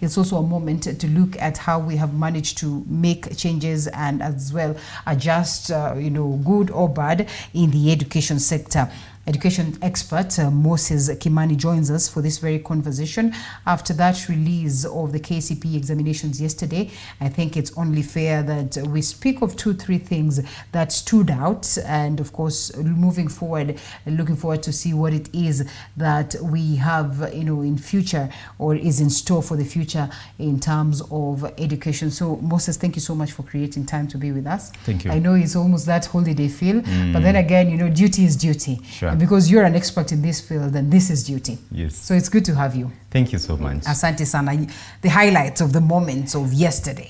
It's also a moment to look at how we have managed to make changes and as well adjust, good or bad in the education sector. Education expert Moses Kimani joins us for this very conversation. After that release of the KCPE examinations yesterday, I think it's only fair that we speak of 2-3 things that stood out, and of course, moving forward, looking forward to see what it is that we have, in future or is in store for the future in terms of education. So, Moses, thank you so much for creating time to be with us. Thank you. I know it's almost that holiday feel, but then again, duty is duty. Sure. Because you're an expert in this field, and this is duty. Yes. So it's good to have you. Thank you so much. Asante sana. The highlights of the moments of yesterday.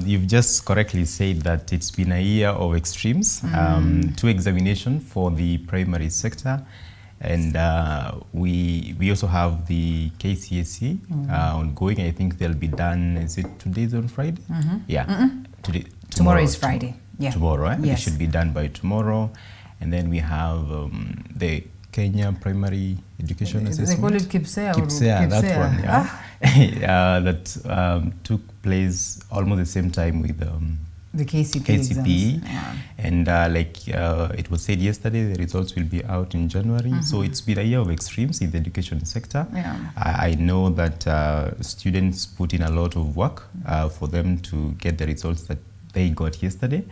You've just correctly said that it's been a year of extremes. 2 examinations for the primary sector. And we also have the KCSE ongoing. I think they'll be done, is it 2 days on Friday? Yeah. Tomorrow is Friday. Yeah. Tomorrow, right? Yes. It should be done by tomorrow. And then we have the Kenya Primary Education Assessment. They call it KCPE. KCPE, that one, yeah. That took place almost the same time with the KCPE. Yeah. And it was said yesterday, the results will be out in January. So it's been a year of extremes in the education sector. Yeah. I know that students put in a lot of work for them to get the results that they got yesterday.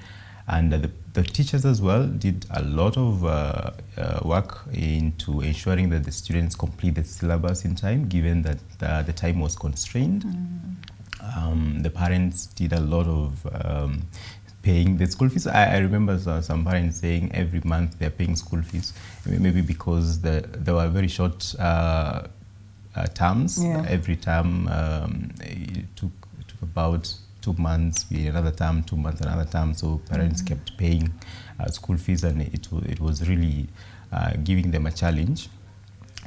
And the teachers as well did a lot of work into ensuring that the students complete the syllabus in time, given that the time was constrained. The parents did a lot of paying the school fees. I remember some parents saying every month they're paying school fees, maybe because there were very short terms. Yeah. Every term it took about 2 months, another term, 2 months, another term. So parents kept paying school fees, and it was really giving them a challenge.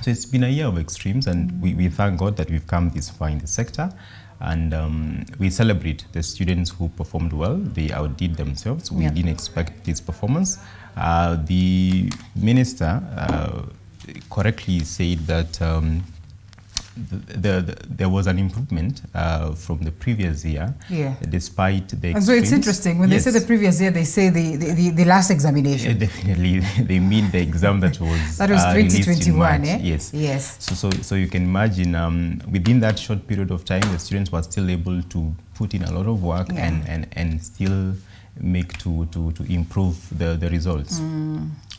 So it's been a year of extremes, and we thank God that we've come this far in the sector. And we celebrate the students who performed well. They outdid themselves. We didn't expect this performance. The minister correctly said that there was an improvement from the previous year, despite the extremes. And so it's interesting, when they say the previous year, they say the last examination. Definitely, they mean the exam that was that was 2021, Yes. So you can imagine, within that short period of time, the students were still able to put in a lot of work and still make to improve the results.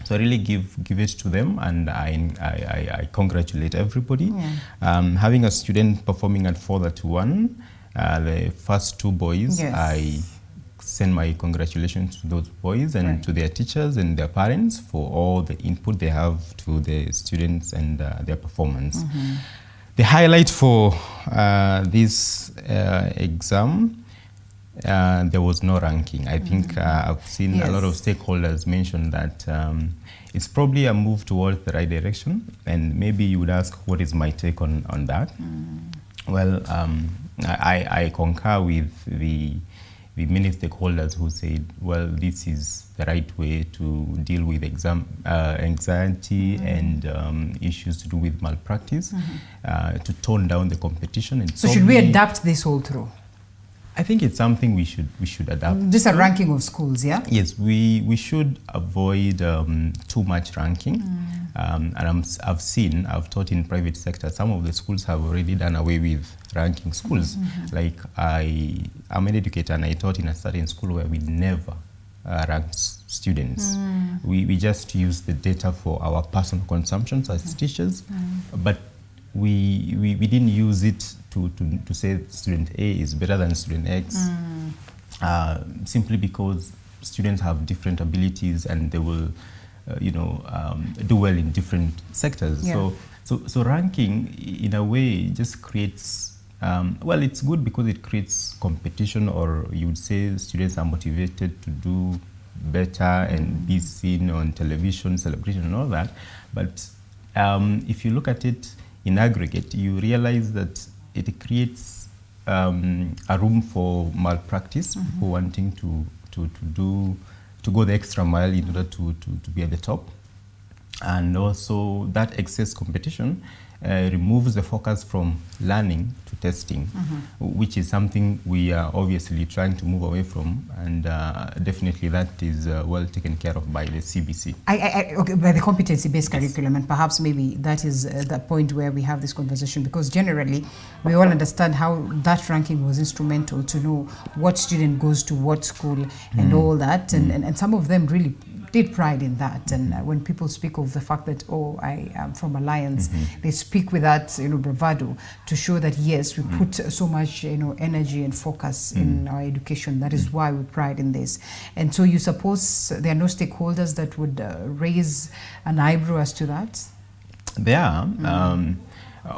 So I really give it to them, and I congratulate everybody. Having a student performing at 4:1, the first 2 boys, I send my congratulations to those boys and to their teachers and their parents for all the input they have to the students and their performance. The highlight for this exam, there was no ranking. I think I've seen a lot of stakeholders mention that it's probably a move towards the right direction, and maybe you would ask, what is my take on that? Well, I concur with the many stakeholders who said, well, this is the right way to deal with exam anxiety and issues to do with malpractice, to tone down the competition. And so should we adapt this all through? I think it's something we should adapt. Just a ranking of schools, yeah? Yes, we should avoid too much ranking. And I've taught in private sector, some of the schools have already done away with ranking schools. Like I'm an educator, and I taught in a certain school where we never ranked students. We just use the data for our personal consumptions as teachers, but we didn't use it to say student A is better than student X, simply because students have different abilities and they will do well in different sectors. So ranking, in a way, just creates, well, it's good because it creates competition, or you would say students are motivated to do better and be seen on television, celebration and all that. But if you look at it in aggregate, you realize that it creates a room for malpractice, people wanting to go the extra mile in order to be at the top. And also that excess competition removes the focus from learning to testing, which is something we are obviously trying to move away from, and definitely that is well taken care of by the CBC. Okay, by the competency-based curriculum, and perhaps maybe that is the point where we have this conversation, because generally we all understand how that ranking was instrumental to know what student goes to what school and all that, and some of them really did pride in that. And when people speak of the fact that, oh, I am from Alliance, they speak with that, bravado, to show that yes, we put so much, energy and focus in our education. That is why we pride in this. And so you suppose there are no stakeholders that would raise an eyebrow as to that? There are.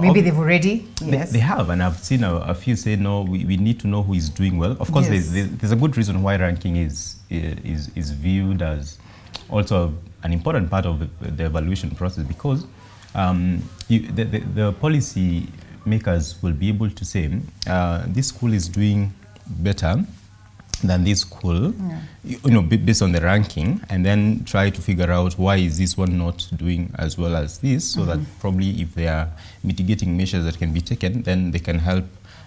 Maybe they've already, yes. They have, and I've seen a few say, no, we need to know who is doing well. Of course, yes. there's a good reason why ranking is viewed as also an important part of the evaluation process, because the policy makers will be able to say, this school is doing better than this school, based on the ranking, and then try to figure out why is this one not doing as well as this, so that probably if there are mitigating measures that can be taken, then they can help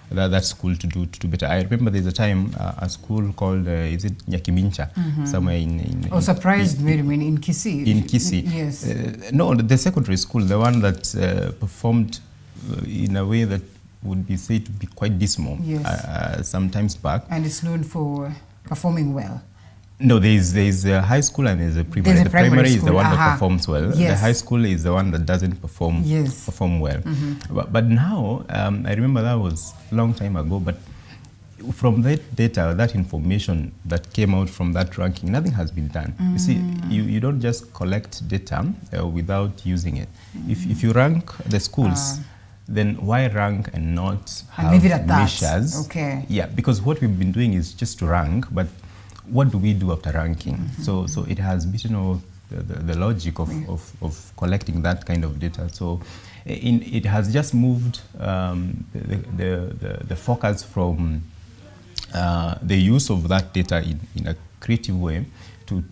that school to do better. I remember there's a time a school called is it Nyakimincha, somewhere in surprised me in Kisii. In Kisii, yes. No, the secondary school, the one that performed in a way that would be said to be quite dismal, yes. Sometimes back. And it's known for performing well. No, there's a high school and there's a primary. There's the primary school. Is the one that performs well. Yes. The high school is the one that doesn't perform well. But now, I remember that was a long time ago, but from that data, that information that came out from that ranking, nothing has been done. You see, you don't just collect data without using it. If you rank the schools, then why rank and not have measures? Okay. Yeah, because what we've been doing is just to rank, but what do we do after ranking? So it has beaten the logic of collecting that kind of data. So it has just moved the focus from the use of that data in a creative way to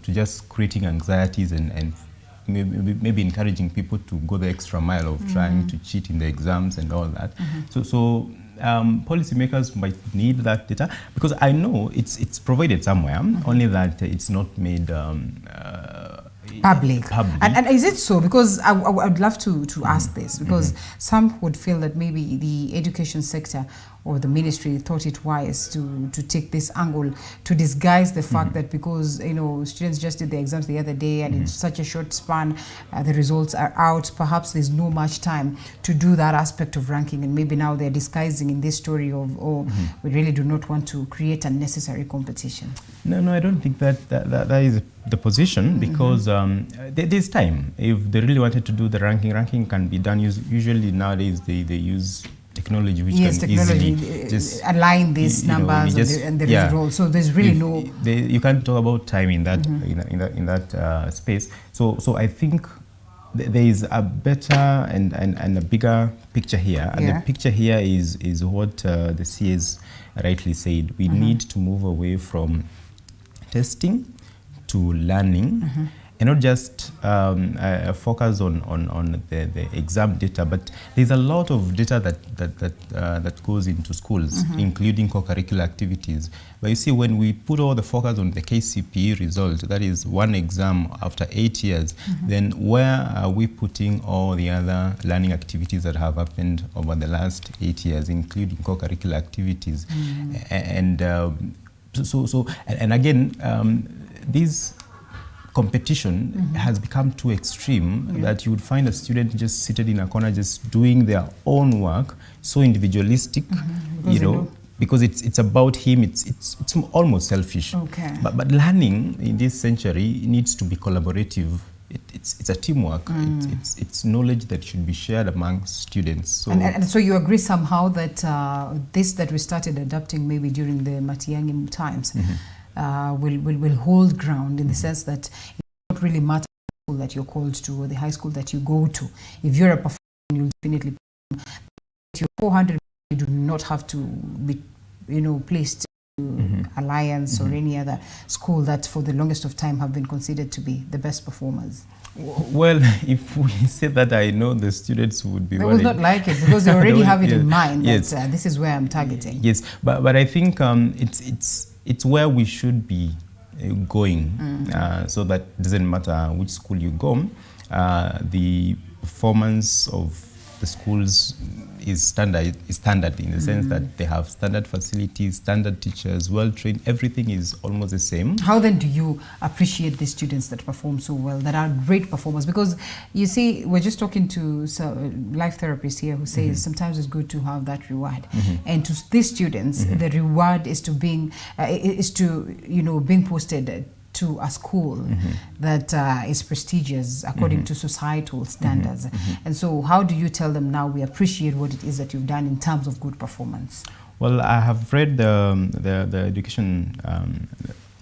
just creating anxieties and maybe encouraging people to go the extra mile of trying to cheat in the exams and all that. So policymakers might need that data, because I know it's provided somewhere, only that it's not made public. And is it so? Because I would love to ask this, because some would feel that maybe the education sector or the ministry thought it wise to take this angle to disguise the fact that because students just did the exams the other day and in such a short span the results are out, perhaps there's no much time to do that aspect of ranking, and maybe now they're disguising in this story of we really do not want to create unnecessary competition. No, I don't think that is the position, because there's time. If they really wanted to do the ranking can be done. Usually nowadays they use technology which can easily just align these numbers and the results. So there's really you can't talk about time in that in that space. So I think there is a better and a bigger picture here, and the picture here is what the CS rightly said. We need to move away from testing to learning, and not just focus on the exam data, but there's a lot of data that goes into schools, including co-curricular activities. But you see, when we put all the focus on the KCPE result, that is one exam after 8 years, then where are we putting all the other learning activities that have happened over the last 8 years, including co-curricular activities? And again, this competition has become too extreme that you would find a student just seated in a corner just doing their own work, so individualistic, because it's about him. It's almost selfish. Okay. But learning in this century needs to be collaborative. It's a teamwork. It's knowledge that should be shared among students. So and so you agree somehow that this that we started adopting maybe during the Matiang'i times will hold ground, in the sense that it won't really matter the school that you're called to or the high school that you go to. If you're a performer, you'll definitely perform. Your 400, you do not have to be placed Alliance or any other school that for the longest of time have been considered to be the best performers? Well, if we say that, I know the students would be They will not like it because they already have it in mind that this is where I'm targeting. Yes, but I think it's where we should be going, so that it doesn't matter which school you go, the performance of the schools is standard in the sense that they have standard facilities, standard teachers, well trained, everything is almost the same. How then do you appreciate the students that perform so well, that are great performers? Because you see, we're just talking to life therapists here who says sometimes it's good to have that reward. And to these students, the reward is to being being posted to a school that is prestigious according to societal standards. And so how do you tell them now we appreciate what it is that you've done in terms of good performance? Well, I have read the education,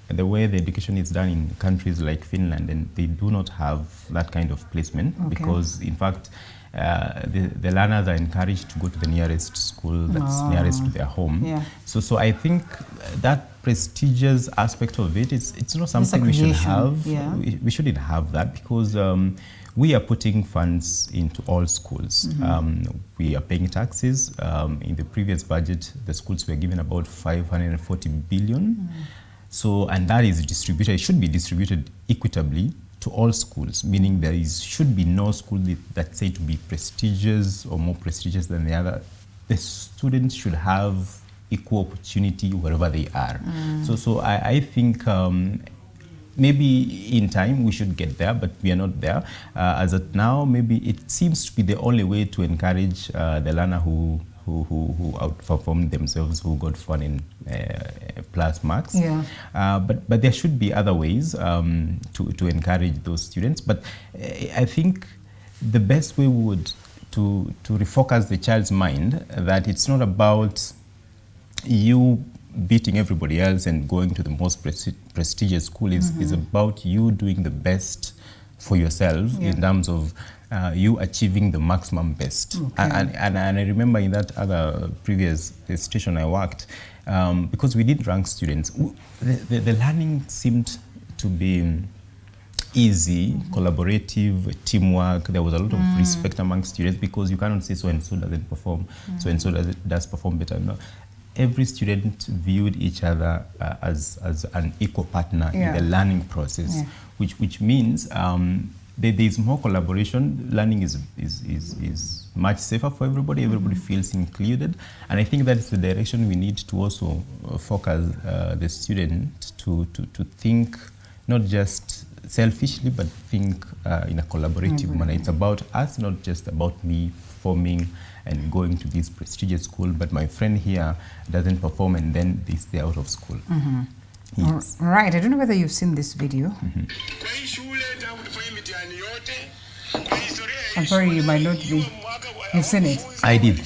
the way the education is done in countries like Finland, and they do not have that kind of placement because, in fact, the learners are encouraged to go to the nearest school that's nearest to their home. So I think that prestigious aspect of it, it's not something we should have. We shouldn't have that because we are putting funds into all schools. We are paying taxes. In the previous budget, the schools were given about 540 billion. So, and that is distributed, it should be distributed equitably to all schools, meaning there should be no school that's said to be prestigious or more prestigious than the other. The students should have equal opportunity wherever they are. So I think maybe in time we should get there, but we are not there. As of now, maybe it seems to be the only way to encourage the learner who outperformed themselves, who got 4 and plus marks. But there should be other ways to encourage those students. But I think the best way would to refocus the child's mind that it's not about you beating everybody else and going to the most prestigious school. Is about you doing the best for yourself in terms of you achieving the maximum best. And I remember in that other previous station I worked, because we did rank students, the learning seemed to be easy, collaborative, teamwork. There was a lot of respect among students because you cannot say so and so doesn't perform, so and so does perform better. No. Every student viewed each other as an equal partner in the learning process, which means there is more collaboration. Learning is much safer for everybody. Everybody feels included, and I think that is the direction we need to also focus the student to think not just selfishly, but think in a collaborative manner. It's about us, not just about me performing and going to this prestigious school, but my friend here doesn't perform and then they stay out of school. Yes. All right, I don't know whether you've seen this video. I'm sorry, you might not be. You've seen it? I did,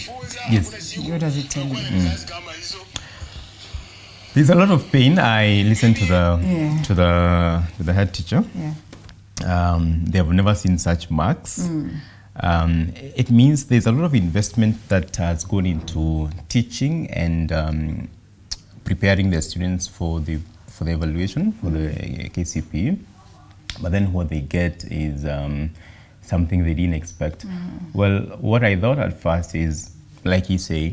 yes. What does it tell you? There's a lot of pain. I listened to the head teacher. They have never seen such marks. It means there's a lot of investment that has gone into teaching and preparing the students for the evaluation, for the KCPE. But then what they get is something they didn't expect. Well, what I thought at first is, like you say,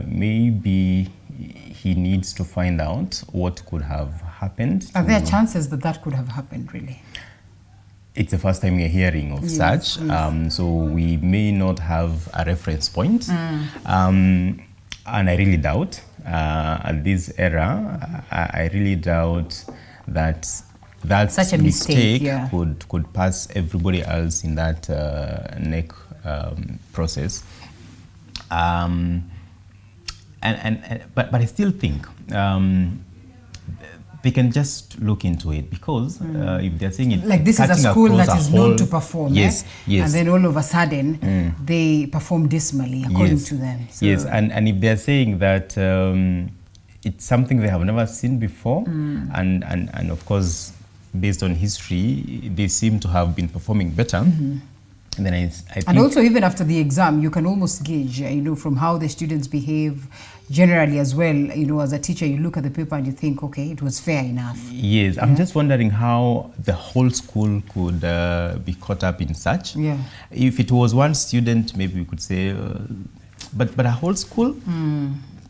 maybe he needs to find out what could have happened. Are there chances that could have happened, really? It's the first time we're hearing of such, so we may not have a reference point. And I really doubt, at this era, I really doubt that such a mistake could pass everybody else in that NEC process. But I still think they can just look into it because if they're saying it, like this is a school that is known to perform, yes, and then all of a sudden they perform dismally according to them. So. Yes, and if they're saying that it's something they have never seen before, and of course based on history they seem to have been performing better. And then I think, and also, even after the exam, you can almost gauge, from how the students behave generally as well. As a teacher, you look at the paper and you think, okay, it was fair enough. Yes, I'm just wondering how the whole school could be caught up in such. Yeah. If it was one student, maybe we could say, but a whole school,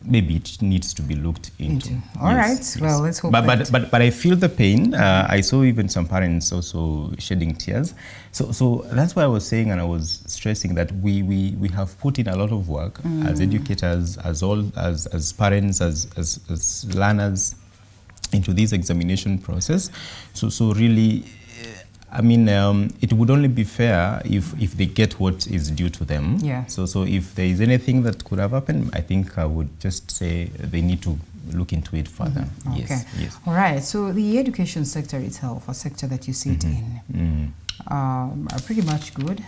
maybe it needs to be looked into. All right. Well, let's hope. But I feel the pain. I saw even some parents also shedding tears. So that's why I was saying, and I was stressing that we have put in a lot of work as educators, as parents, as learners into this examination process. So really, I mean, it would only be fair if they get what is due to them. Yeah. So if there is anything that could have happened, I think I would just say they need to look into it further. Okay. Yes. All right. So the education sector itself, a sector that you sit in, are pretty much good,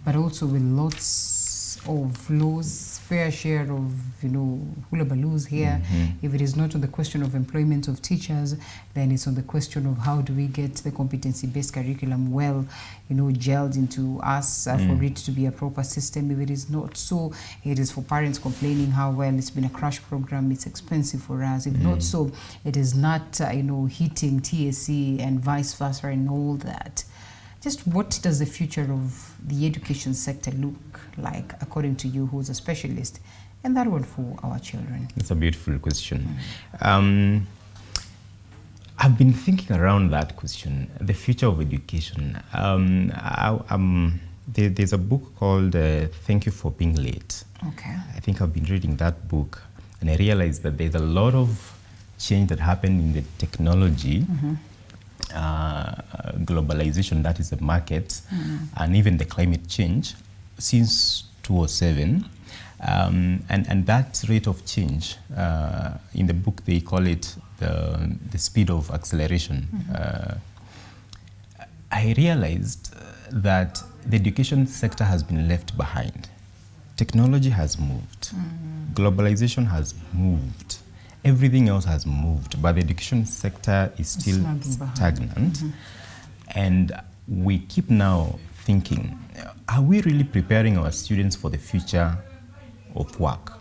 but also with lots of laws, fair share of, hullabaloos here. If it is not on the question of employment of teachers, then it's on the question of how do we get the competency-based curriculum well, gelled into us for it to be a proper system. If it is not so, it is for parents complaining how, well, it's been a crash program, it's expensive for us. If not so, it is not, hitting TSC and vice versa and all that. Just what does the future of the education sector look like, according to you, who's a specialist, and that one for our children? It's a beautiful question. I've been thinking around that question, the future of education. There's a book called Thank You for Being Late. Okay. I think I've been reading that book, and I realized that there's a lot of change that happened in the technology, globalization, that is the market, and even the climate change since 2007. And that rate of change, in the book they call it the speed of acceleration. I realized that the education sector has been left behind. Technology has moved. Globalization has moved. Everything else has moved, but the education sector is still stagnant. And we keep now thinking, are we really preparing our students for the future of work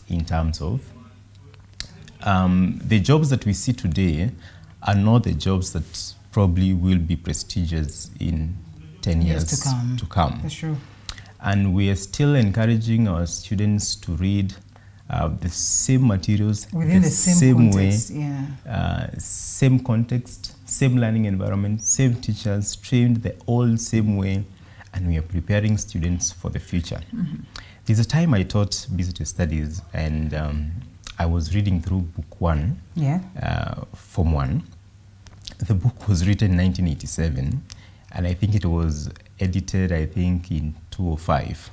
in terms of the jobs that we see today are not the jobs that probably will be prestigious in 10 years to come. That's true. And we are still encouraging our students to read the same materials within the same context, way, same context, same learning environment, same teachers, trained the all same way, and we are preparing students for the future. There's a time I taught business studies, and I was reading through book 1, Form 1. The book was written in 1987, and I think it was edited, in 2005.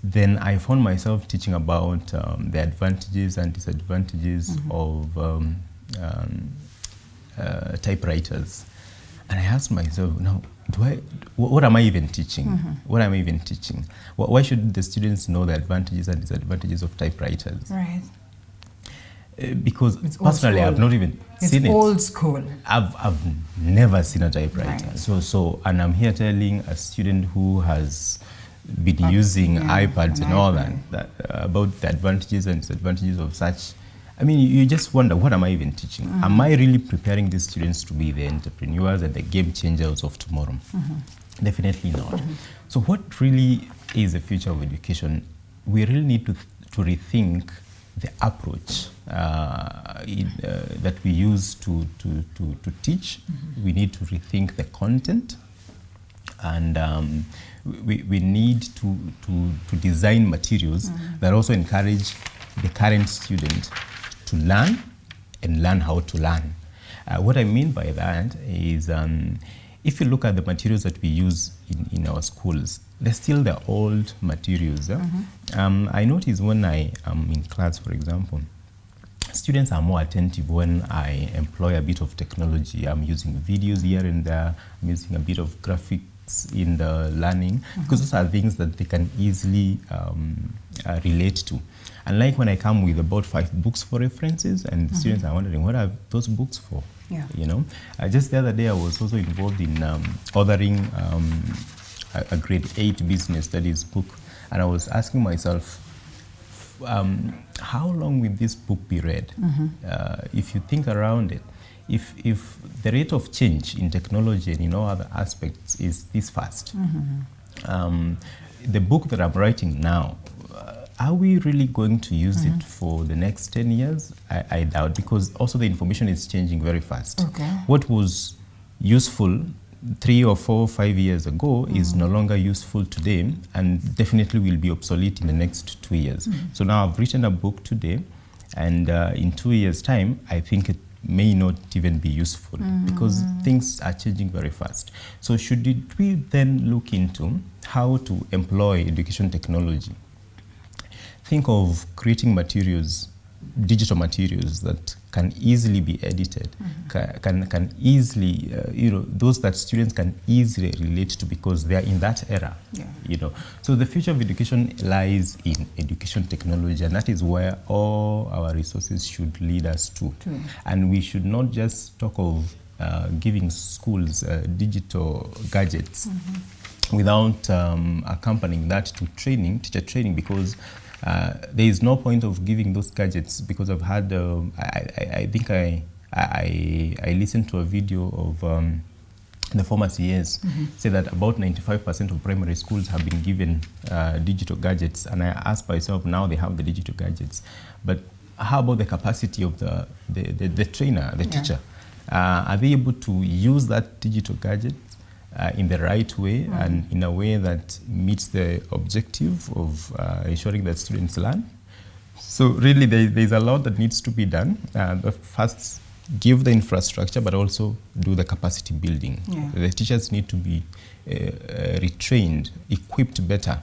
Then I found myself teaching about the advantages and disadvantages of typewriters. And I asked myself, now, what am I even teaching? What am I even teaching? Why should the students know the advantages and disadvantages of typewriters? Right. Because personally, I've not even seen it. It's old school. I've never seen a typewriter. Right. And I'm here telling a student who has been using iPads and all that about the advantages and disadvantages of such. I mean, you just wonder, what am I even teaching? Am I really preparing these students to be the entrepreneurs and the game changers of tomorrow? Definitely not. So what really is the future of education? We really need to rethink the approach that we use to teach. We need to rethink the content, and we need to design materials that also encourage the current student to learn and learn how to learn. What I mean by that is, if you look at the materials that we use in our schools, they're still the old materials. I notice when I am in class, for example, students are more attentive when I employ a bit of technology. I'm using videos here and there. I'm using a bit of graphics in the learning, because those are things that they can easily relate to. Unlike when I come with about 5 books for references, and the students are wondering, what are those books for? Just the other day, I was also involved in authoring a grade 8 business studies book, and I was asking myself, how long will this book be read? If you think around it, if the rate of change in technology and in all other aspects is this fast, the book that I'm writing now, are we really going to use it for the next 10 years? I doubt, because also the information is changing very fast. Okay. What was useful 3 or 4 or 5 years ago is no longer useful today, and definitely will be obsolete in the next 2 years. So now I've written a book today, and in 2 years' time, I think it may not even be useful because things are changing very fast. So should we then look into how to employ education technology? Think of creating materials, digital materials that can easily be edited, can easily, those that students can easily relate to because they are in that era, So the future of education lies in education technology, and that is where all our resources should lead us to. And we should not just talk of giving schools digital gadgets without accompanying that to training, teacher training, because there is no point of giving those gadgets, because I've had, I think I listened to a video of the former CS say that about 95% of primary schools have been given digital gadgets, and I asked myself, now they have the digital gadgets, but how about the capacity of the trainer, the teacher? Are they able to use that digital gadget in the right way and in a way that meets the objective of ensuring that students learn? So really there's a lot that needs to be done. First, give the infrastructure, but also do the capacity building. The teachers need to be retrained, equipped better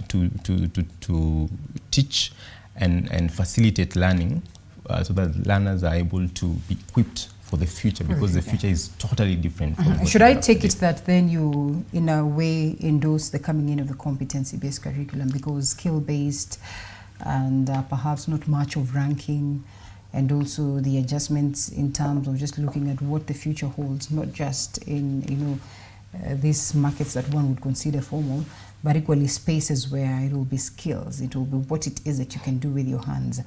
to teach and facilitate learning, so that learners are able to be equipped for the future, because the future is totally different. From Should I take it that then you, in a way, endorse the coming in of the competency-based curriculum, because skill-based and perhaps not much of ranking, and also the adjustments in terms of just looking at what the future holds, not just in these markets that one would consider formal, but equally spaces where it will be skills, it will be what it is that you can do with your hands.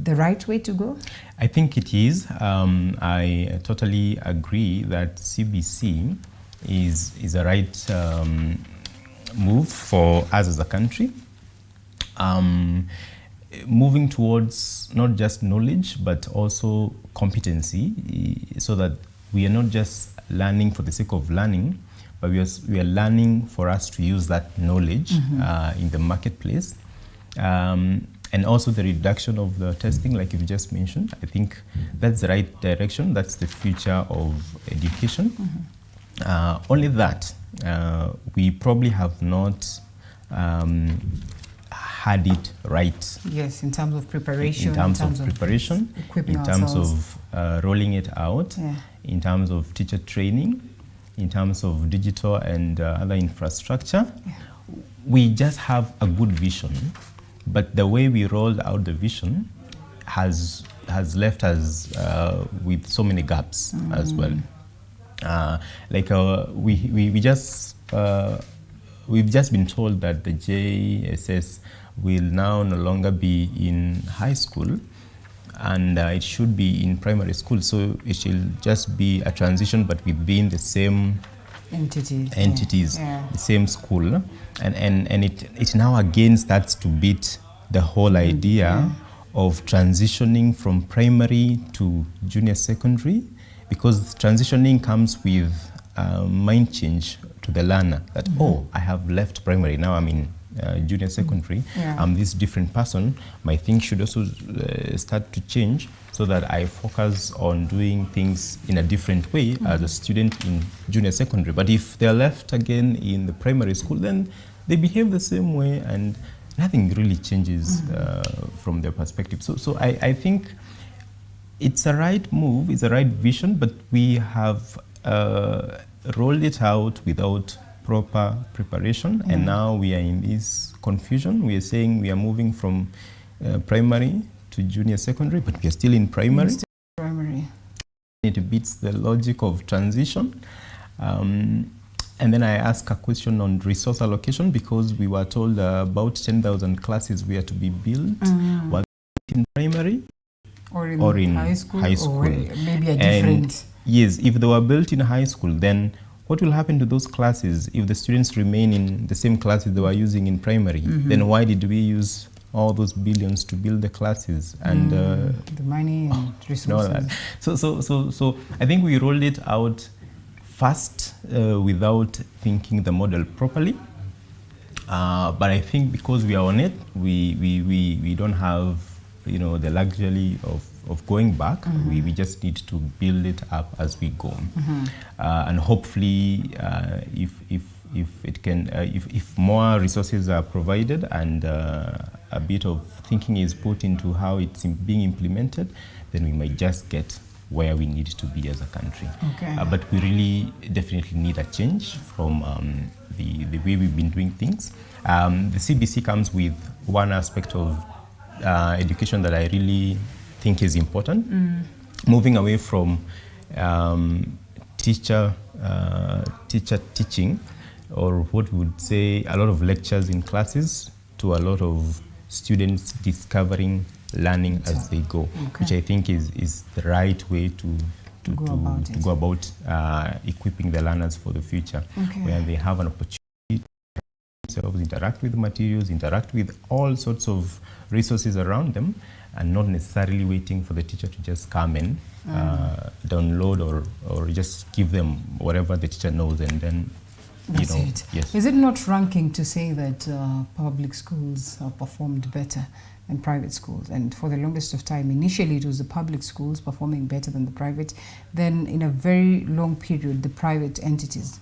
The right way to go? I think it is. I totally agree that CBC is a right move for us as a country. Moving towards not just knowledge, but also competency, so that we are not just learning for the sake of learning, but we are learning for us to use that knowledge in the marketplace. And also the reduction of the testing, like you've just mentioned. I think that's the right direction. That's the future of education. Only that, we probably have not had it right. Yes, in terms of preparation. In terms of preparation, in terms of rolling it out, in terms of teacher training, in terms of digital and other infrastructure. We just have a good vision, but the way we rolled out the vision has left us with so many gaps as well. We've just been told that the JSS will now no longer be in high school, and it should be in primary school. So it should just be a transition, but within the same entities, the same school. And it now again starts to beat the whole idea of transitioning from primary to junior secondary, because transitioning comes with mind change to the learner, that, oh, I have left primary, now I'm in junior secondary, I'm this different person. My thing should also start to change, so that I focus on doing things in a different way as a student in junior secondary. But if they're left again in the primary school, then they behave the same way and nothing really changes from their perspective. So I think it's a right move, it's a right vision, but we have rolled it out without proper preparation, and now we are in this confusion. We are saying we are moving from primary to junior secondary, but we are still in primary. It beats the logic of transition. And then I asked a question on resource allocation, because we were told about 10,000 classes were to be built. Was it in primary or in high school? Or maybe a different. Yes, if they were built in high school, then what will happen to those classes if the students remain in the same classes they were using in primary? Then why did we use all those billions to build the classes and the money and resources? So I think we rolled it out fast without thinking the model properly. But I think because we are on it, we don't have the luxury of going back. We just need to build it up as we go, and hopefully, if more resources are provided and a bit of thinking is put into how it's being implemented, then we might just get where we need to be as a country. Okay. But we really definitely need a change from the way we've been doing things. The CBC comes with one aspect of education that I really think is important, moving away from teacher teaching, or what we would say a lot of lectures in classes, to a lot of students discovering, learning as they go, which I think is the right way to go about equipping the learners for the future, where they have an opportunity to themselves interact with the materials, interact with all sorts of resources around them, and not necessarily waiting for the teacher to just come and download or just give them whatever the teacher knows, and then That's it. Yes. Is it not ranking to say that public schools have performed better than private schools? And for the longest of time, initially it was the public schools performing better than the private. Then in a very long period, the private entities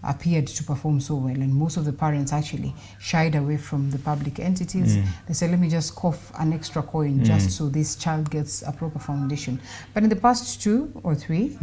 appeared to perform so well. And most of the parents actually shied away from the public entities. They said, let me just cough an extra coin just so this child gets a proper foundation. But in the past 2 or 3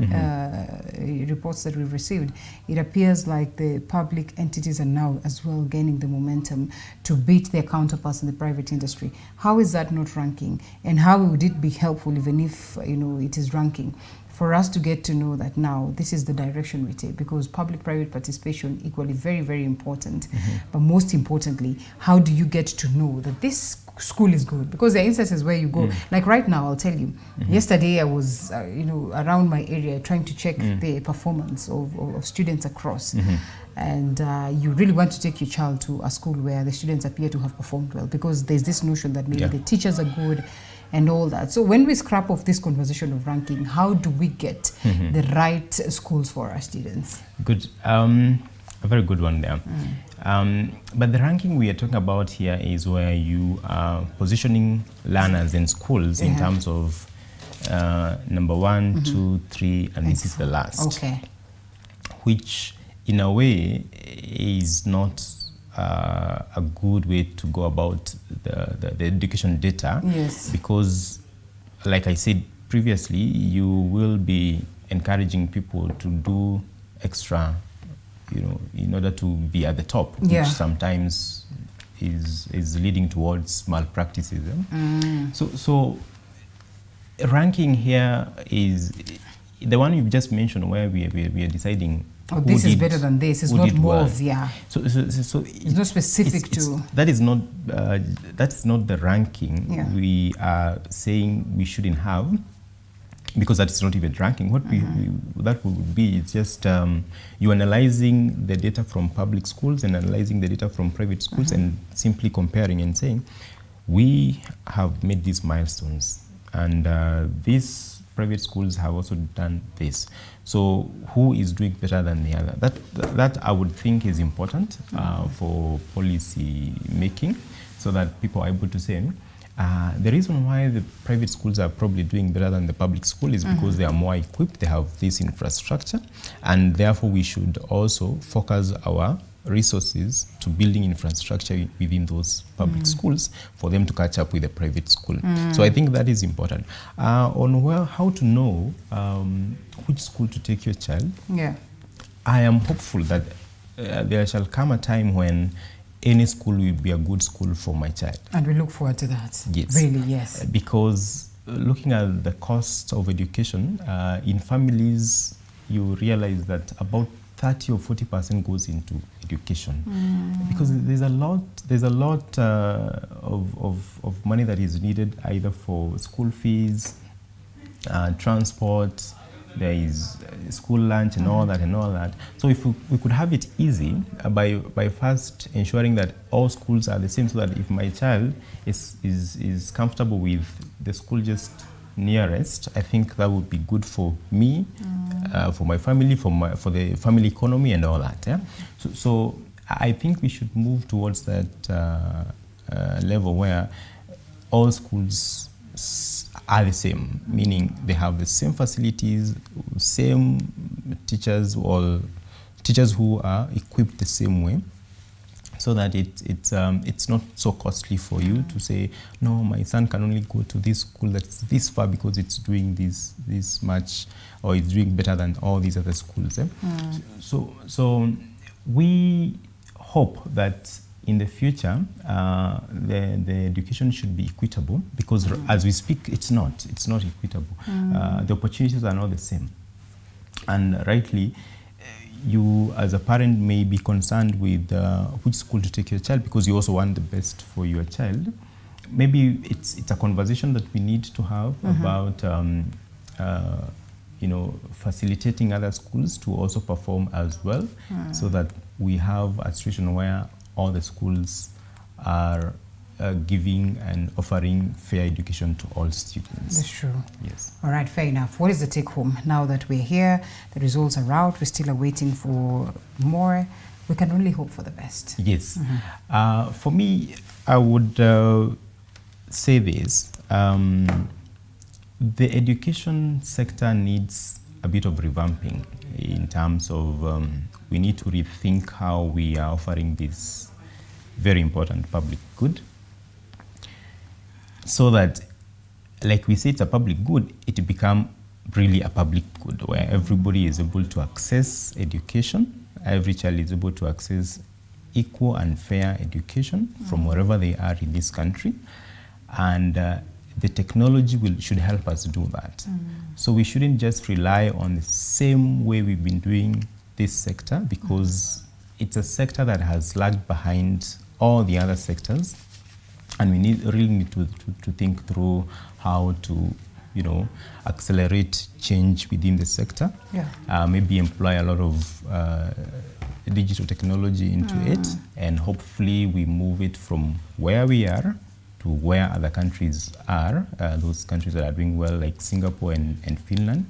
reports that we've received, it appears like the public entities are now as well gaining the momentum to beat their counterparts in the private industry. How is that not ranking? And how would it be helpful, even if it is ranking, for us to get to know that now this is the direction we take? Because public-private participation equally very, very important. But most importantly, how do you get to know that this school is good? Because there are instances where you go, like right now, I'll tell you, yesterday I was around my area trying to check the performance of students across. And you really want to take your child to a school where the students appear to have performed well, because there's this notion that maybe the teachers are good and all that. So when we scrap off this conversation of ranking, how do we get the right schools for our students? Good. A very good one there. But the ranking we are talking about here is where you are positioning learners and schools in terms of number 1, 2, 3, and this is the last. Okay. Which in a way is not a good way to go about the education data. Yes. Because, like I said previously, you will be encouraging people to do extra, in order to be at the top, which sometimes is leading towards malpractices. So ranking here is the one you've just mentioned, where we are deciding. Oh, this is better than this. It's not more of, So it's not specific to. That is not the ranking we are saying we shouldn't have, because that is not even ranking. What that would be is just you analyzing the data from public schools and analyzing the data from private schools and simply comparing and saying, we have made these milestones, and these private schools have also done this. So who is doing better than the other? That I would think is important for policy making, so that people are able to say, the reason why the private schools are probably doing better than the public school is because they are more equipped, they have this infrastructure, and therefore we should also focus our resources to building infrastructure within those public schools for them to catch up with the private school. So I think that is important. On how to know which school to take your child, I am hopeful that there shall come a time when any school will be a good school for my child. And we look forward to that. Yes. Really, yes. Because looking at the cost of education, in families, you realize that about 30 or 40% goes into education, because there's a lot of money that is needed either for school fees, transport. There is school lunch and all that. So if we could have it easy by first ensuring that all schools are the same, so that if my child is comfortable with the school just nearest, I think that would be good for me, for my family, for the family economy and all that. Yeah? So I think we should move towards that level where all schools are the same, meaning they have the same facilities, same teachers, or teachers who are equipped the same way, so that it's not so costly for you to say, no, my son can only go to this school that's this far because it's doing this much, or it's doing better than all these other schools. So we hope that in the future, the education should be equitable, because as we speak, it's not equitable. The opportunities are not the same. And rightly, you as a parent may be concerned with which school to take your child, because you also want the best for your child. Maybe it's a conversation that we need to have about facilitating other schools to also perform as well, so that we have a situation where all the schools are giving and offering fair education to all students. That's true. Yes. All right, fair enough. What is the take home now that we're here? The results are out. We're still waiting for more. We can only hope for the best. Yes. For me, I would say this. The education sector needs a bit of revamping in terms of we need to rethink how we are offering this very important public good, so that, like we say, it's a public good, it become really a public good where everybody is able to access education, every child is able to access equal and fair education from wherever they are in this country, and the technology should help us do that. So we shouldn't just rely on the same way we've been doing this sector, because it's a sector that has lagged behind all the other sectors, and we really need to think through how to accelerate change within the sector. Maybe employ a lot of digital technology into it, and hopefully we move it from where we are to where other countries are, those countries that are doing well, like Singapore and Finland,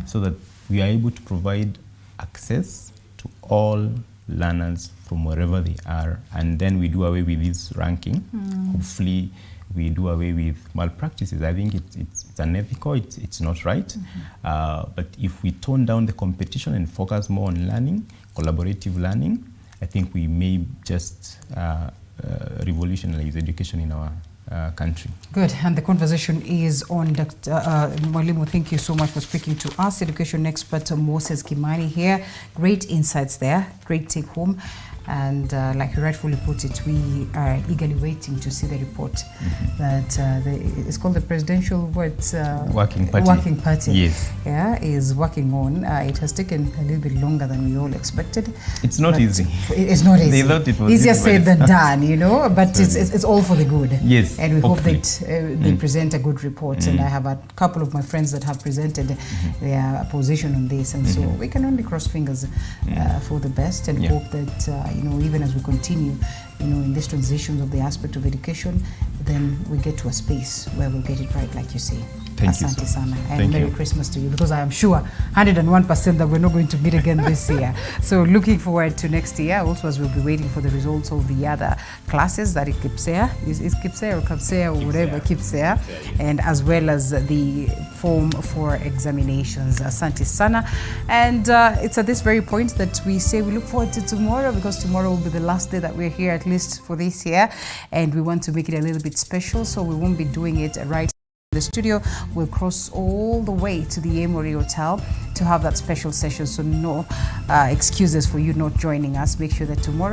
so that we are able to provide access to all learners from wherever they are, and then we do away with this ranking. Hopefully we do away with malpractices. I think it's unethical, it's not right. But if we tone down the competition and focus more on learning, collaborative learning, I think we may just revolutionize education in our country. Good, and the conversation is on Dr. Mwalimu. Thank you so much for speaking to us. Education expert Moses Kimani here. Great insights there, great take home. And like you rightfully put it, we are eagerly waiting to see the report that it's called the Presidential Working Party. Working Party. Yes. Yeah, is working on. It has taken a little bit longer than we all expected. It's not easy. It's not easy. They thought it was easier said than done, but it's all for the good. Yes. And we hope that they present a good report. And I have a couple of my friends that have presented their position on this, and so we can only cross fingers for the best and hope that even as we continue, in these transitions of the aspect of education, then we get to a space where we'll get it right, like you say. Thank you. Asante sana. And Merry Christmas to you, because I am sure 101% that we're not going to meet again this year. So looking forward to next year. Also, as we'll be waiting for the results of the other classes that KCPE is KCPE or KCPE or whatever, KCPE, and as well as the form for examinations. Asante sana. And it's at this very point that we say we look forward to tomorrow, because tomorrow will be the last day that we're here, at least for this year, and we want to make it a little bit special, so we won't be doing it right in the studio. We'll cross all the way to the Emory Hotel to have that special session, so no excuses for you not joining us. Make sure that tomorrow